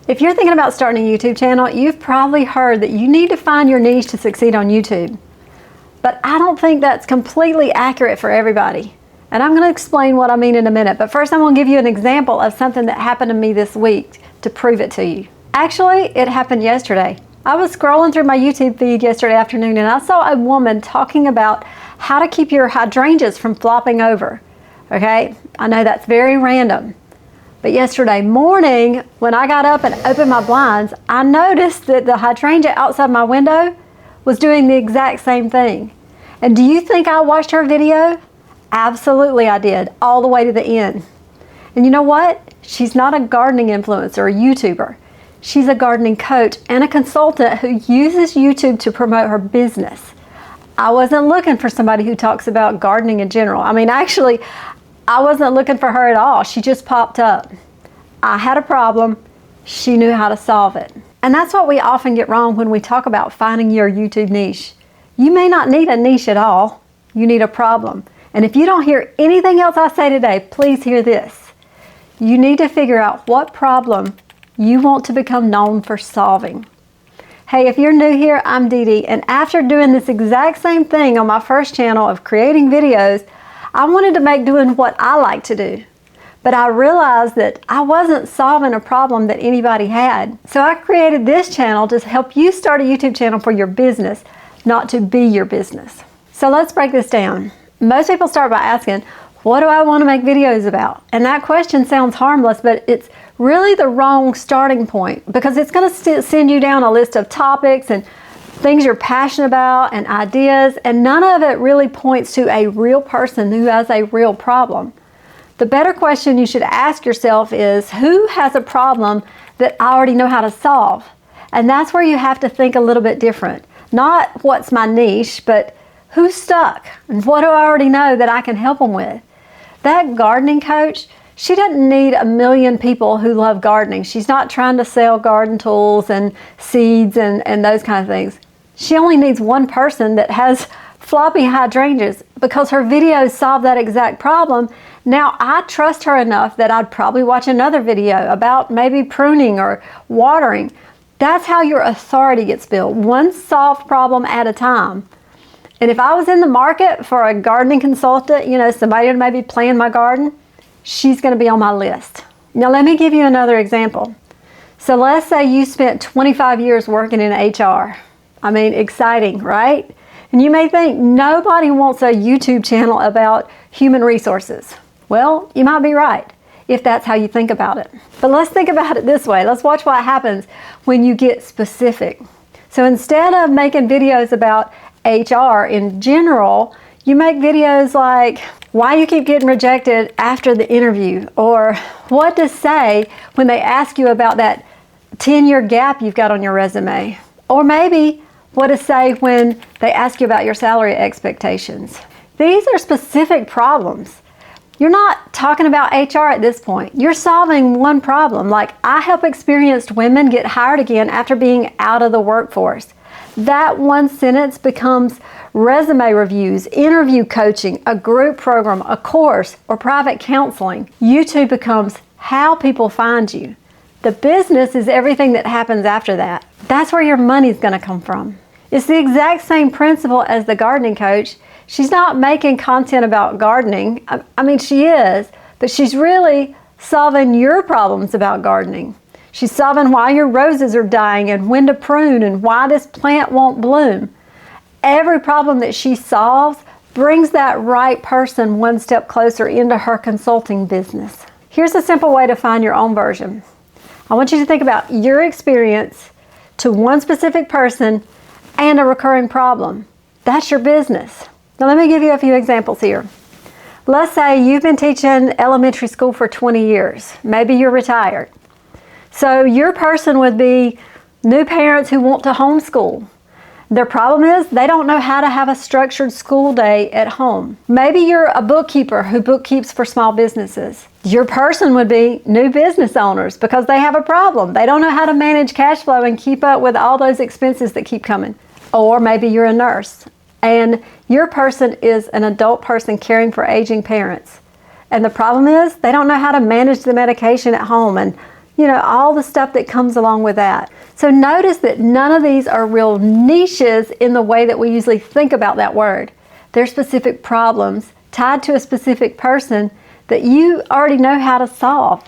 If you're thinking about starting a YouTube channel, you've probably heard that you need to find your niche to succeed on YouTube. But I don't think that's completely accurate for everybody. And I'm going to explain what I mean in a minute. But first I'm going to give you an example of something that happened to me this week to prove it to you. Actually, it happened yesterday. I was scrolling through my YouTube feed yesterday afternoon and I saw a woman talking about how to keep your hydrangeas from flopping over. Okay, I know that's very random. But yesterday morning, when I got up and opened my blinds, I noticed that the hydrangea outside my window was doing the exact same thing. And do you think I watched her video? Absolutely I did, all the way to the end. And you know what? She's not a gardening influencer or YouTuber. She's a gardening coach and a consultant who uses YouTube to promote her business. I wasn't looking for somebody who talks about gardening in general. I mean, actually, I wasn't looking for her at all. She just popped up. I had a problem. She knew how to solve it. And that's what we often get wrong when we talk about finding your YouTube niche. You may not need a niche at all. You need a problem. And if you don't hear anything else I say today, please hear this. You need to figure out what problem you want to become known for solving. Hey, if you're new here, I'm Dee Dee, and after doing this exact same thing on my first channel of creating videos, I wanted to make doing what I like to do. But I realized that I wasn't solving a problem that anybody had. So I created this channel to help you start a YouTube channel for your business, not to be your business. So let's break this down. Most people start by asking, what do I want to make videos about? And that question sounds harmless, but it's really the wrong starting point because it's going to send you down a list of topics and things you're passionate about and ideas, and none of it really points to a real person who has a real problem. The better question you should ask yourself is, who has a problem that I already know how to solve? And that's where you have to think a little bit different. Not what's my niche, but who's stuck and what do I already know that I can help them with? That gardening coach, she doesn't need a million people who love gardening. She's not trying to sell garden tools and seeds and those kind of things. She only needs one person that has floppy hydrangeas because her videos solve that exact problem. Now I trust her enough that I'd probably watch another video about maybe pruning or watering. That's how your authority gets built, one solved problem at a time. And if I was in the market for a gardening consultant, you know, somebody to maybe plan my garden, she's going to be on my list. Now let me give you another example. So let's say you spent 25 years working in HR. I mean, exciting, right? And you may think nobody wants a YouTube channel about human resources. Well, you might be right if that's how you think about it. But let's think about it this way. Let's watch what happens when you get specific. So instead of making videos about HR in general, you make videos like why you keep getting rejected after the interview, or what to say when they ask you about that 10-year gap you've got on your resume, or maybe what to say when they ask you about your salary expectations. These are specific problems. You're not talking about HR at this point. You're solving one problem. Like, I help experienced women get hired again after being out of the workforce. That one sentence becomes resume reviews, interview coaching, a group program, a course, or private counseling. YouTube becomes how people find you. The business is everything that happens after that. That's where your money's going to come from. It's the exact same principle as the gardening coach. She's not making content about gardening. I mean, she is, but she's really solving your problems about gardening. She's solving why your roses are dying and when to prune and why this plant won't bloom. Every problem that she solves brings that right person one step closer into her consulting business. Here's a simple way to find your own version. I want you to think about your experience to one specific person and a recurring problem. That's your business. Now let me give you a few examples here. Let's say you've been teaching elementary school for 20 years. Maybe you're retired. So your person would be new parents who want to homeschool. Their problem is they don't know how to have a structured school day at home. Maybe you're a bookkeeper who bookkeeps for small businesses. Your person would be new business owners because they have a problem. They don't know how to manage cash flow and keep up with all those expenses that keep coming. Or maybe you're a nurse and your person is an adult person caring for aging parents. And the problem is they don't know how to manage the medication at home and all the stuff that comes along with that. So notice that none of these are real niches in the way that we usually think about that word. They're specific problems tied to a specific person that you already know how to solve.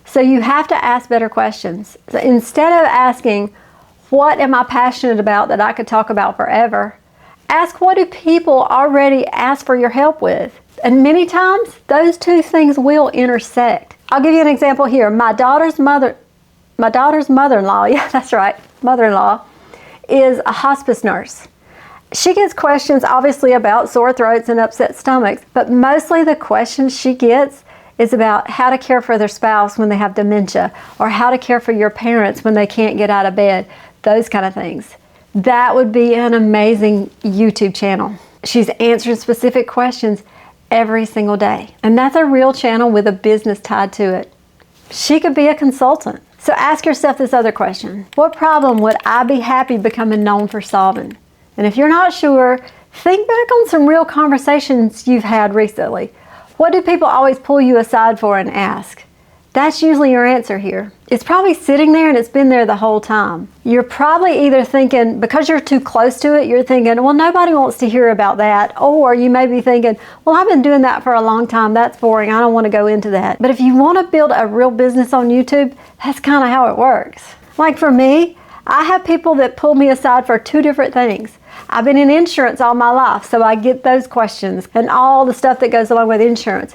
So you have to ask better questions. So instead of asking, what am I passionate about that I could talk about forever? Ask, what do people already ask for your help with? And many times, those two things will intersect. I'll give you an example here. My daughter's mother-in-law, yeah, that's right, mother-in-law, is a hospice nurse. She gets questions obviously about sore throats and upset stomachs, but mostly the questions she gets is about how to care for their spouse when they have dementia, or how to care for your parents when they can't get out of bed, those kind of things. That would be an amazing YouTube channel. She's answering specific questions every single day. And that's a real channel with a business tied to it. She could be a consultant. So ask yourself this other question. What problem would I be happy becoming known for solving? And if you're not sure, think back on some real conversations you've had recently. What do people always pull you aside for and ask? That's usually your answer here. It's probably sitting there and it's been there the whole time. You're probably either thinking, because you're too close to it, you're thinking, well, nobody wants to hear about that. Or you may be thinking, well, I've been doing that for a long time. That's boring. I don't want to go into that. But if you want to build a real business on YouTube, that's kind of how it works. Like for me, I have people that pull me aside for two different things. I've been in insurance all my life, so I get those questions and all the stuff that goes along with insurance.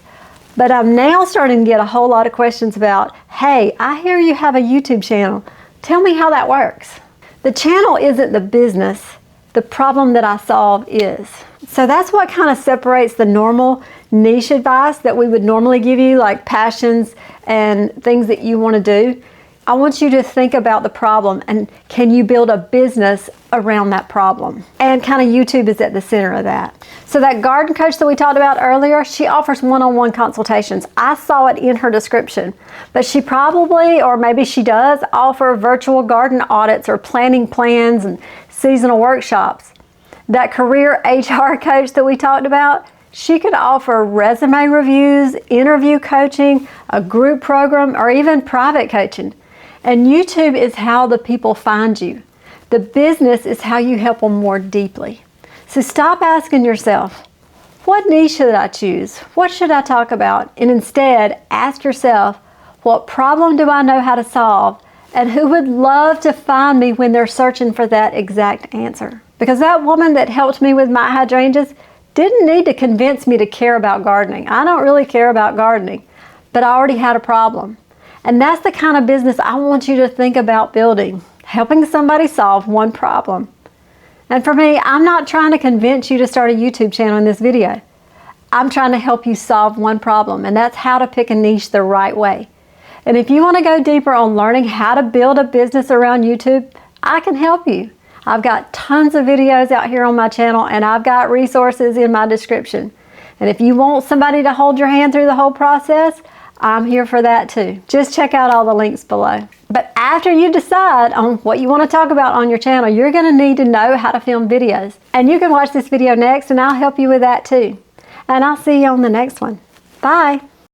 But I'm now starting to get a whole lot of questions about, hey, I hear you have a YouTube channel. Tell me how that works. The channel isn't the business. The problem that I solve is. So that's what kind of separates the normal niche advice that we would normally give you, like passions and things that you want to do. I want you to think about the problem and can you build a business around that problem? And kind of YouTube is at the center of that. So that garden coach that we talked about earlier, she offers one-on-one consultations. I saw it in her description, but she probably, or maybe she does, offer virtual garden audits or planning plans and seasonal workshops. That career HR coach that we talked about, she could offer resume reviews, interview coaching, a group program, or even private coaching. And YouTube is how the people find you. The business is how you help them more deeply. So stop asking yourself, what niche should I choose? What should I talk about? And instead, ask yourself, what problem do I know how to solve? And who would love to find me when they're searching for that exact answer? Because that woman that helped me with my hydrangeas didn't need to convince me to care about gardening. I don't really care about gardening, but I already had a problem. And that's the kind of business I want you to think about building, helping somebody solve one problem. And for me, I'm not trying to convince you to start a YouTube channel in this video. I'm trying to help you solve one problem, and that's how to pick a niche the right way. And if you want to go deeper on learning how to build a business around YouTube, I can help you. I've got tons of videos out here on my channel, and I've got resources in my description. And if you want somebody to hold your hand through the whole process, I'm here for that too. Just check out all the links below. But after you decide on what you want to talk about on your channel, you're going to need to know how to film videos. And you can watch this video next and I'll help you with that too. And I'll see you on the next one. Bye.